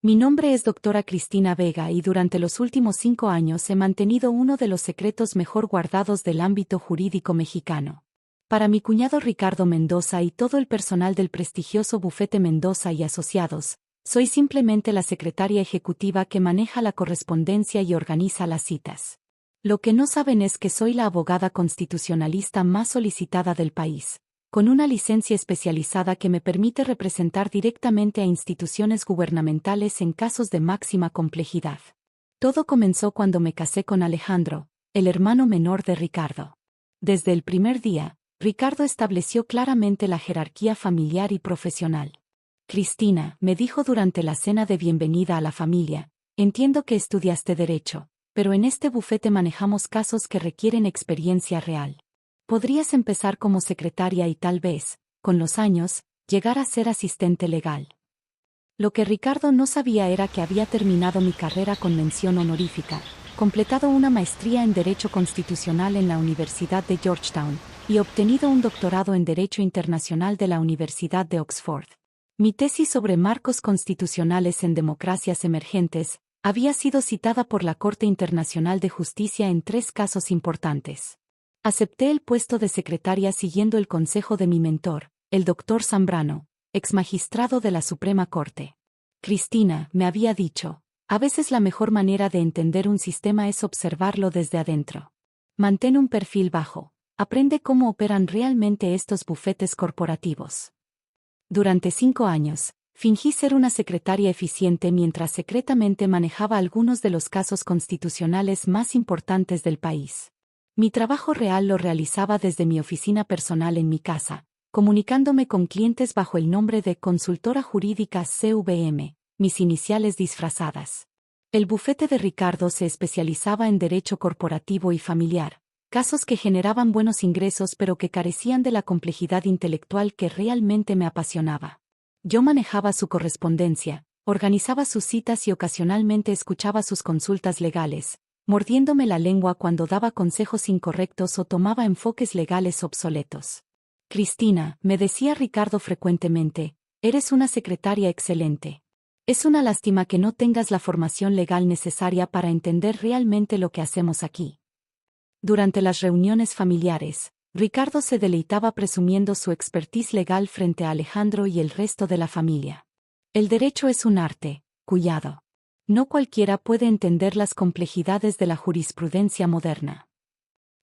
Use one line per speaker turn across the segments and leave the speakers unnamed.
Mi nombre es doctora Cristina Vega y durante los últimos 5 años he mantenido uno de los secretos mejor guardados del ámbito jurídico mexicano. Para mi cuñado Ricardo Mendoza y todo el personal del prestigioso bufete Mendoza y Asociados, soy simplemente la secretaria ejecutiva que maneja la correspondencia y organiza las citas. Lo que no saben es que soy la abogada constitucionalista más solicitada del país, con una licencia especializada que me permite representar directamente a instituciones gubernamentales en casos de máxima complejidad. Todo comenzó cuando me casé con Alejandro, el hermano menor de Ricardo. Desde el primer día, Ricardo estableció claramente la jerarquía familiar y profesional. Cristina, me dijo durante la cena de bienvenida a la familia, entiendo que estudiaste Derecho, pero en este bufete manejamos casos que requieren experiencia real. Podrías empezar como secretaria y tal vez, con los años, llegar a ser asistente legal. Lo que Ricardo no sabía era que había terminado mi carrera con mención honorífica, completado una maestría en Derecho Constitucional en la Universidad de Georgetown, y obtenido un doctorado en Derecho Internacional de la Universidad de Oxford. Mi tesis sobre marcos constitucionales en democracias emergentes había sido citada por la Corte Internacional de Justicia en 3 casos importantes. Acepté el puesto de secretaria siguiendo el consejo de mi mentor, el doctor Zambrano, exmagistrado de la Suprema Corte. Cristina, me había dicho, a veces la mejor manera de entender un sistema es observarlo desde adentro. Mantén un perfil bajo, aprende cómo operan realmente estos bufetes corporativos. Durante 5 años, fingí ser una secretaria eficiente mientras secretamente manejaba algunos de los casos constitucionales más importantes del país. Mi trabajo real lo realizaba desde mi oficina personal en mi casa, comunicándome con clientes bajo el nombre de Consultora Jurídica CVM, mis iniciales disfrazadas. El bufete de Ricardo se especializaba en derecho corporativo y familiar, casos que generaban buenos ingresos pero que carecían de la complejidad intelectual que realmente me apasionaba. Yo manejaba su correspondencia, organizaba sus citas y ocasionalmente escuchaba sus consultas legales, mordiéndome la lengua cuando daba consejos incorrectos o tomaba enfoques legales obsoletos. Cristina, me decía Ricardo frecuentemente, eres una secretaria excelente. Es una lástima que no tengas la formación legal necesaria para entender realmente lo que hacemos aquí. Durante las reuniones familiares, Ricardo se deleitaba presumiendo su expertise legal frente a Alejandro y el resto de la familia. El derecho es un arte, cuñado. No cualquiera puede entender las complejidades de la jurisprudencia moderna.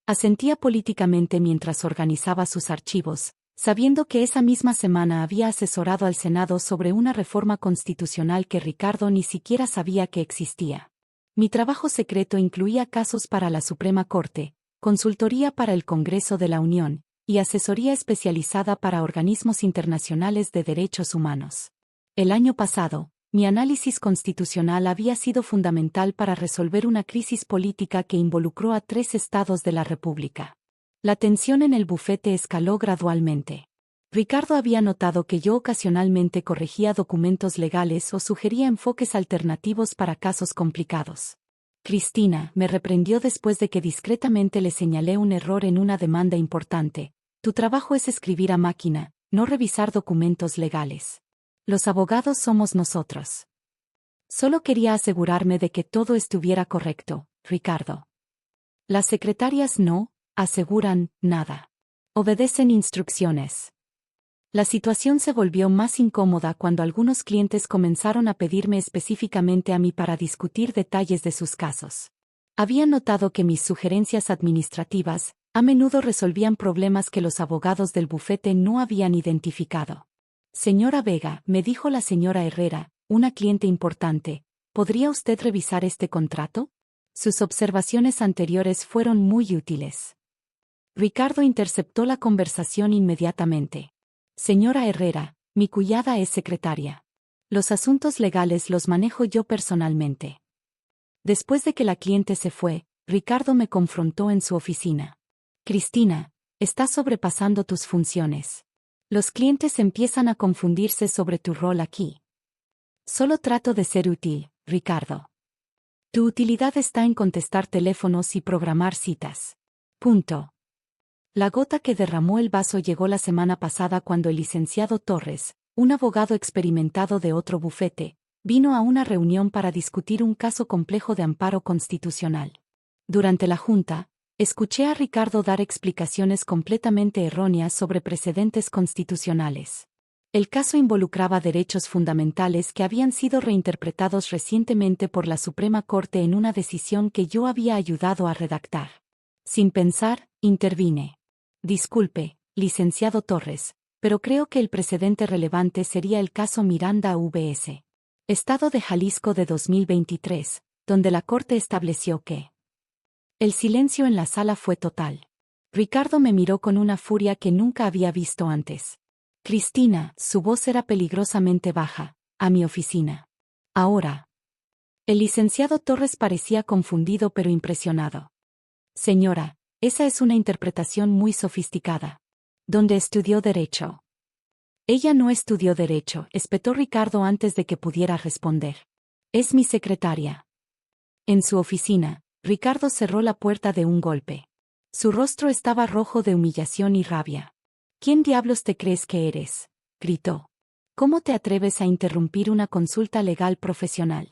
Asentía políticamente mientras organizaba sus archivos, sabiendo que esa misma semana había asesorado al Senado sobre una reforma constitucional que Ricardo ni siquiera sabía que existía. Mi trabajo secreto incluía casos para la Suprema Corte, consultoría para el Congreso de la Unión, y asesoría especializada para organismos internacionales de derechos humanos. El año pasado, mi análisis constitucional había sido fundamental para resolver una crisis política que involucró a 3 estados de la República. La tensión en el bufete escaló gradualmente. Ricardo había notado que yo ocasionalmente corregía documentos legales o sugería enfoques alternativos para casos complicados. Cristina, me reprendió después de que discretamente le señalé un error en una demanda importante. Tu trabajo es escribir a máquina, no revisar documentos legales. Los abogados somos nosotros. Solo quería asegurarme de que todo estuviera correcto, Ricardo. Las secretarias no aseguran nada. Obedecen instrucciones. La situación se volvió más incómoda cuando algunos clientes comenzaron a pedirme específicamente a mí para discutir detalles de sus casos. Había notado que mis sugerencias administrativas, a menudo resolvían problemas que los abogados del bufete no habían identificado. Señora Vega, me dijo la señora Herrera, una cliente importante, ¿podría usted revisar este contrato? Sus observaciones anteriores fueron muy útiles. Ricardo interceptó la conversación inmediatamente. Señora Herrera, mi cuñada es secretaria. Los asuntos legales los manejo yo personalmente. Después de que la cliente se fue, Ricardo me confrontó en su oficina. Cristina, estás sobrepasando tus funciones. Los clientes empiezan a confundirse sobre tu rol aquí. Solo trato de ser útil, Ricardo. Tu utilidad está en contestar teléfonos y programar citas. Punto. La gota que derramó el vaso llegó la semana pasada cuando el licenciado Torres, un abogado experimentado de otro bufete, Vino a una reunión para discutir un caso complejo de amparo constitucional. Durante la junta, escuché a Ricardo dar explicaciones completamente erróneas sobre precedentes constitucionales. El caso involucraba derechos fundamentales que habían sido reinterpretados recientemente por la Suprema Corte en una decisión que yo había ayudado a redactar. Sin pensar, intervine. Disculpe, licenciado Torres, pero creo que el precedente relevante sería el caso Miranda vs. Estado de Jalisco de 2023, donde la Corte estableció que el silencio en la sala fue total. Ricardo me miró con una furia que nunca había visto antes. Cristina, su voz era peligrosamente baja, a mi oficina. Ahora. El licenciado Torres parecía confundido pero impresionado. Señora, esa es una interpretación muy sofisticada. ¿Dónde estudió Derecho? Ella no estudió Derecho, espetó Ricardo antes de que pudiera responder. Es mi secretaria. En su oficina, Ricardo cerró la puerta de un golpe. Su rostro estaba rojo de humillación y rabia. ¿Quién diablos te crees que eres?, gritó. ¿Cómo te atreves a interrumpir una consulta legal profesional?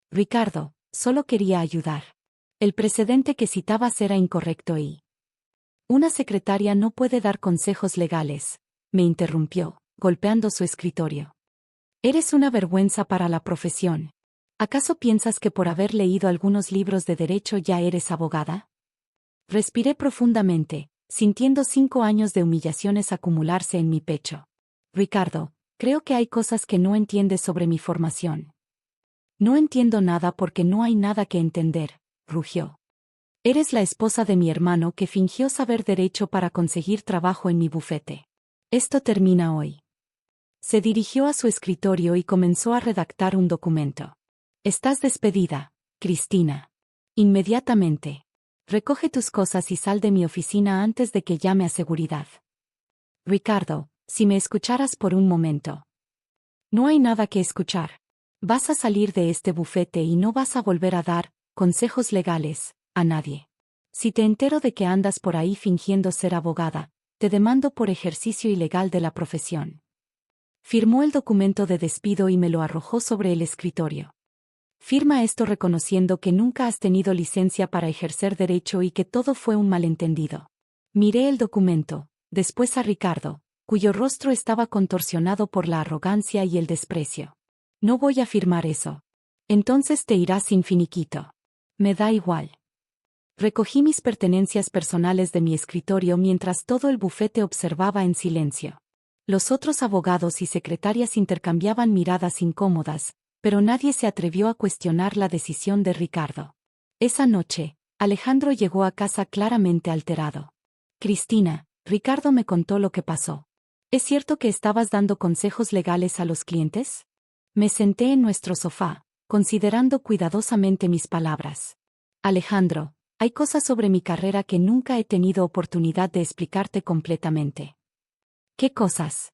Ricardo, solo quería ayudar. El precedente que citabas era incorrecto y... Una secretaria no puede dar consejos legales, me interrumpió, golpeando su escritorio. Eres una vergüenza para la profesión. ¿Acaso piensas que por haber leído algunos libros de derecho ya eres abogada? Respiré profundamente, sintiendo 5 años de humillaciones acumularse en mi pecho. Ricardo, creo que hay cosas que no entiendes sobre mi formación. No entiendo nada porque no hay nada que entender, rugió. Eres la esposa de mi hermano que fingió saber derecho para conseguir trabajo en mi bufete. Esto termina hoy. Se dirigió a su escritorio y comenzó a redactar un documento. Estás despedida, Cristina. Inmediatamente. Recoge tus cosas y sal de mi oficina antes de que llame a seguridad. Ricardo, si me escucharas por un momento. No hay nada que escuchar. Vas a salir de este bufete y no vas a volver a dar consejos legales a nadie. Si te entero de que andas por ahí fingiendo ser abogada, te demando por ejercicio ilegal de la profesión. Firmó el documento de despido y me lo arrojó sobre el escritorio. Firma esto reconociendo que nunca has tenido licencia para ejercer derecho y que todo fue un malentendido. Miré el documento, después a Ricardo, cuyo rostro estaba contorsionado por la arrogancia y el desprecio. No voy a firmar eso. Entonces te irás sin finiquito. Me da igual. Recogí mis pertenencias personales de mi escritorio mientras todo el bufete observaba en silencio. Los otros abogados y secretarias intercambiaban miradas incómodas, pero nadie se atrevió a cuestionar la decisión de Ricardo. Esa noche, Alejandro llegó a casa claramente alterado. Cristina, Ricardo me contó lo que pasó. ¿Es cierto que estabas dando consejos legales a los clientes? Me senté en nuestro sofá, considerando cuidadosamente mis palabras. Alejandro, hay cosas sobre mi carrera que nunca he tenido oportunidad de explicarte completamente. ¿Qué cosas?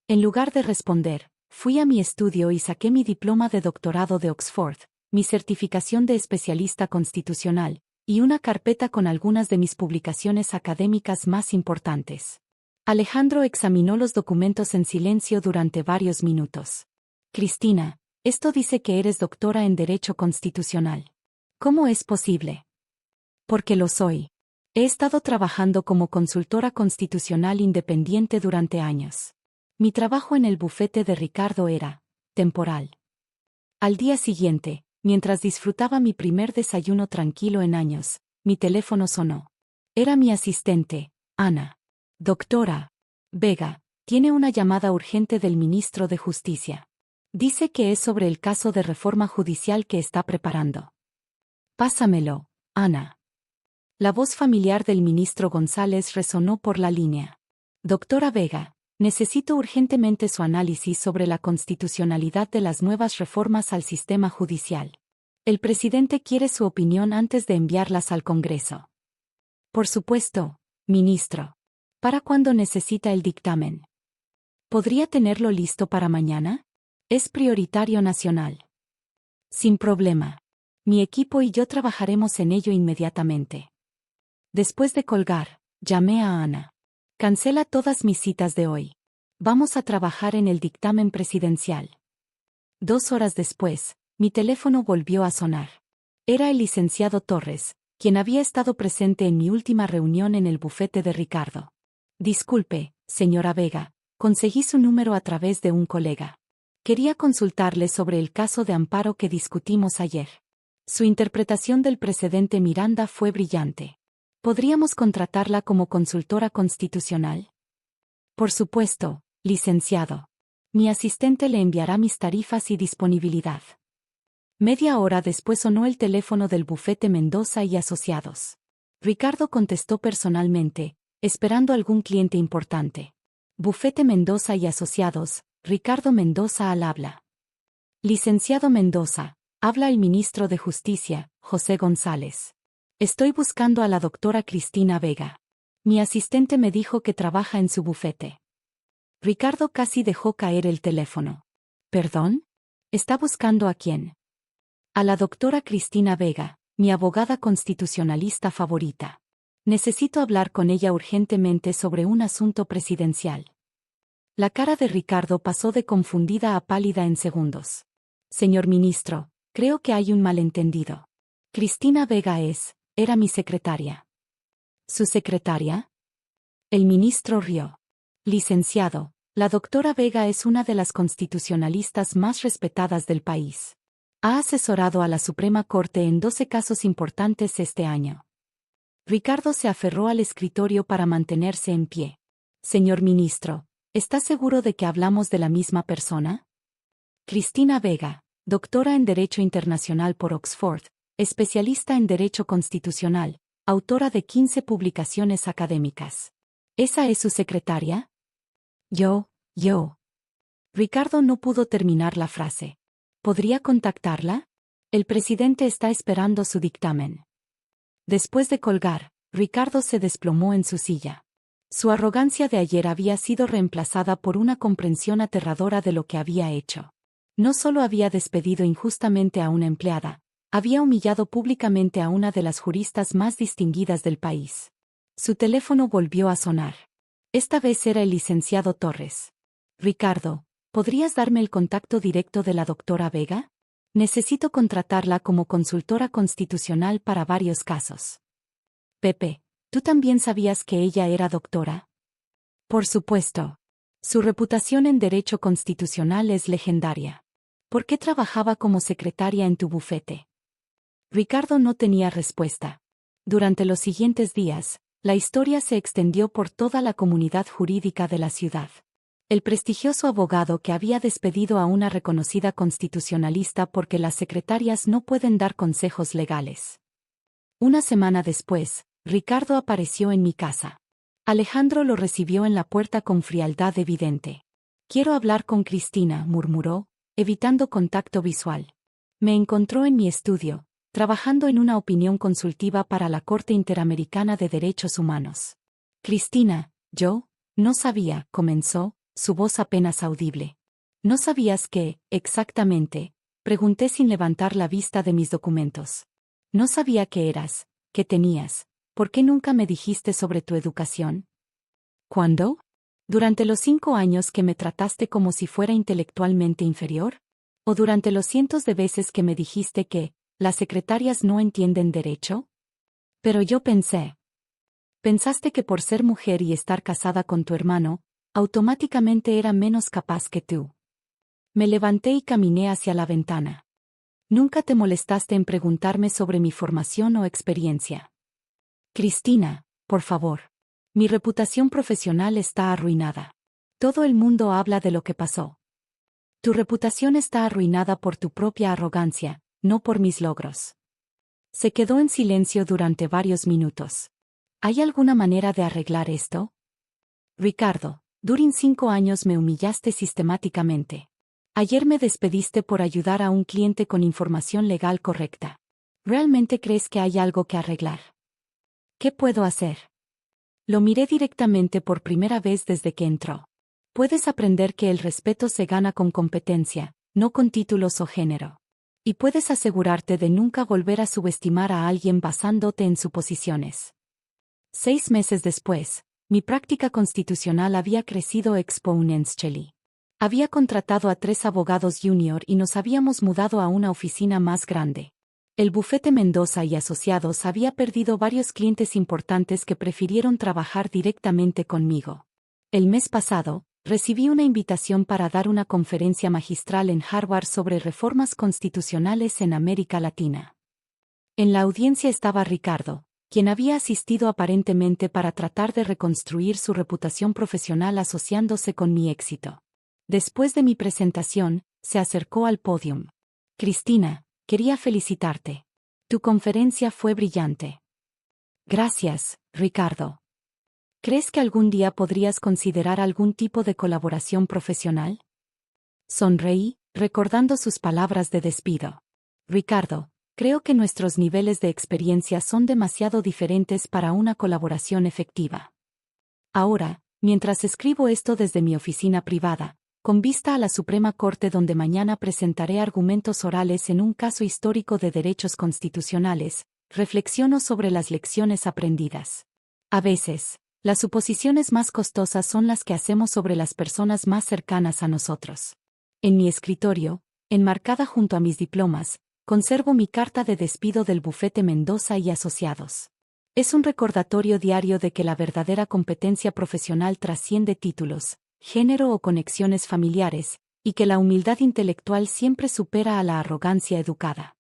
En lugar de responder, fui a mi estudio y saqué mi diploma de doctorado de Oxford, mi certificación de especialista constitucional, y una carpeta con algunas de mis publicaciones académicas más importantes. Alejandro examinó los documentos en silencio durante varios minutos. Cristina, esto dice que eres doctora en Derecho Constitucional. ¿Cómo es posible? Porque lo soy. He estado trabajando como consultora constitucional independiente durante años. Mi trabajo en el bufete de Ricardo era temporal. Al día siguiente, mientras disfrutaba mi primer desayuno tranquilo en años, mi teléfono sonó. Era mi asistente, Ana. Doctora Vega, tiene una llamada urgente del ministro de Justicia. Dice que es sobre el caso de reforma judicial que está preparando. Pásamelo, Ana. La voz familiar del ministro González resonó por la línea. Doctora Vega, necesito urgentemente su análisis sobre la constitucionalidad de las nuevas reformas al sistema judicial. El presidente quiere su opinión antes de enviarlas al Congreso. Por supuesto, ministro. ¿Para cuándo necesita el dictamen? ¿Podría tenerlo listo para mañana? Es prioritario nacional. Sin problema. Mi equipo y yo trabajaremos en ello inmediatamente. Después de colgar, llamé a Ana. Cancela todas mis citas de hoy. Vamos a trabajar en el dictamen presidencial. 2 horas después, mi teléfono volvió a sonar. Era el licenciado Torres, quien había estado presente en mi última reunión en el bufete de Ricardo. Disculpe, señora Vega, conseguí su número a través de un colega. Quería consultarle sobre el caso de amparo que discutimos ayer. Su interpretación del precedente Miranda fue brillante. ¿Podríamos contratarla como consultora constitucional? Por supuesto, licenciado. Mi asistente le enviará mis tarifas y disponibilidad. Media hora después sonó el teléfono del bufete Mendoza y Asociados. Ricardo contestó personalmente, esperando algún cliente importante. Bufete Mendoza y Asociados, Ricardo Mendoza al habla. Licenciado Mendoza, habla el ministro de Justicia, José González. Estoy buscando a la doctora Cristina Vega. Mi asistente me dijo que trabaja en su bufete. Ricardo casi dejó caer el teléfono. ¿Perdón? ¿Está buscando a quién? A la doctora Cristina Vega, mi abogada constitucionalista favorita. Necesito hablar con ella urgentemente sobre un asunto presidencial. La cara de Ricardo pasó de confundida a pálida en segundos. Señor ministro, creo que hay un malentendido. Cristina Vega era mi secretaria. ¿Su secretaria? El ministro rió. Licenciado, la doctora Vega es una de las constitucionalistas más respetadas del país. Ha asesorado a la Suprema Corte en 12 casos importantes este año. Ricardo se aferró al escritorio para mantenerse en pie. Señor ministro, ¿está seguro de que hablamos de la misma persona? Cristina Vega, doctora en Derecho Internacional por Oxford, especialista en Derecho Constitucional, autora de 15 publicaciones académicas. ¿Esa es su secretaria? Yo. Ricardo no pudo terminar la frase. ¿Podría contactarla? El presidente está esperando su dictamen. Después de colgar, Ricardo se desplomó en su silla. Su arrogancia de ayer había sido reemplazada por una comprensión aterradora de lo que había hecho. No solo había despedido injustamente a una empleada, había humillado públicamente a una de las juristas más distinguidas del país. Su teléfono volvió a sonar. Esta vez era el licenciado Torres. Ricardo, ¿podrías darme el contacto directo de la doctora Vega? Necesito contratarla como consultora constitucional para varios casos. Pepe, ¿tú también sabías que ella era doctora? Por supuesto. Su reputación en derecho constitucional es legendaria. ¿Por qué trabajaba como secretaria en tu bufete? Ricardo no tenía respuesta. Durante los siguientes días, la historia se extendió por toda la comunidad jurídica de la ciudad. El prestigioso abogado que había despedido a una reconocida constitucionalista porque las secretarias no pueden dar consejos legales. Una semana después, Ricardo apareció en mi casa. Alejandro lo recibió en la puerta con frialdad evidente. «Quiero hablar con Cristina», murmuró, evitando contacto visual. Me encontró en mi estudio, trabajando en una opinión consultiva para la Corte Interamericana de Derechos Humanos. Cristina, yo, no sabía, comenzó, su voz apenas audible. ¿No sabías qué, exactamente? Pregunté sin levantar la vista de mis documentos. No sabía qué eras, qué tenías. ¿Por qué nunca me dijiste sobre tu educación? ¿Cuándo? ¿Durante los 5 años que me trataste como si fuera intelectualmente inferior? ¿O durante los cientos de veces que me dijiste que las secretarias no entienden derecho? Pero yo pensaste que por ser mujer y estar casada con tu hermano, automáticamente era menos capaz que tú. Me levanté y caminé hacia la ventana. Nunca te molestaste en preguntarme sobre mi formación o experiencia. Cristina, por favor. Mi reputación profesional está arruinada. Todo el mundo habla de lo que pasó. Tu reputación está arruinada por tu propia arrogancia, no por mis logros. Se quedó en silencio durante varios minutos. ¿Hay alguna manera de arreglar esto? Ricardo, durante 5 años me humillaste sistemáticamente. Ayer me despediste por ayudar a un cliente con información legal correcta. ¿Realmente crees que hay algo que arreglar? ¿Qué puedo hacer? Lo miré directamente por primera vez desde que entró. Puedes aprender que el respeto se gana con competencia, no con títulos o género. Y puedes asegurarte de nunca volver a subestimar a alguien basándote en suposiciones. 6 meses después, mi práctica constitucional había crecido exponencialmente. Había contratado a 3 abogados junior y nos habíamos mudado a una oficina más grande. El bufete Mendoza y Asociados había perdido varios clientes importantes que prefirieron trabajar directamente conmigo. El mes pasado, recibí una invitación para dar una conferencia magistral en Harvard sobre reformas constitucionales en América Latina. En la audiencia estaba Ricardo, quien había asistido aparentemente para tratar de reconstruir su reputación profesional asociándose con mi éxito. Después de mi presentación, se acercó al podium. Cristina, quería felicitarte. Tu conferencia fue brillante. Gracias, Ricardo. ¿Crees que algún día podrías considerar algún tipo de colaboración profesional? Sonreí, recordando sus palabras de despido. Ricardo, creo que nuestros niveles de experiencia son demasiado diferentes para una colaboración efectiva. Ahora, mientras escribo esto desde mi oficina privada, con vista a la Suprema Corte donde mañana presentaré argumentos orales en un caso histórico de derechos constitucionales, reflexiono sobre las lecciones aprendidas. A veces, las suposiciones más costosas son las que hacemos sobre las personas más cercanas a nosotros. En mi escritorio, enmarcada junto a mis diplomas, conservo mi carta de despido del bufete Mendoza y Asociados. Es un recordatorio diario de que la verdadera competencia profesional trasciende títulos, género o conexiones familiares, y que la humildad intelectual siempre supera a la arrogancia educada.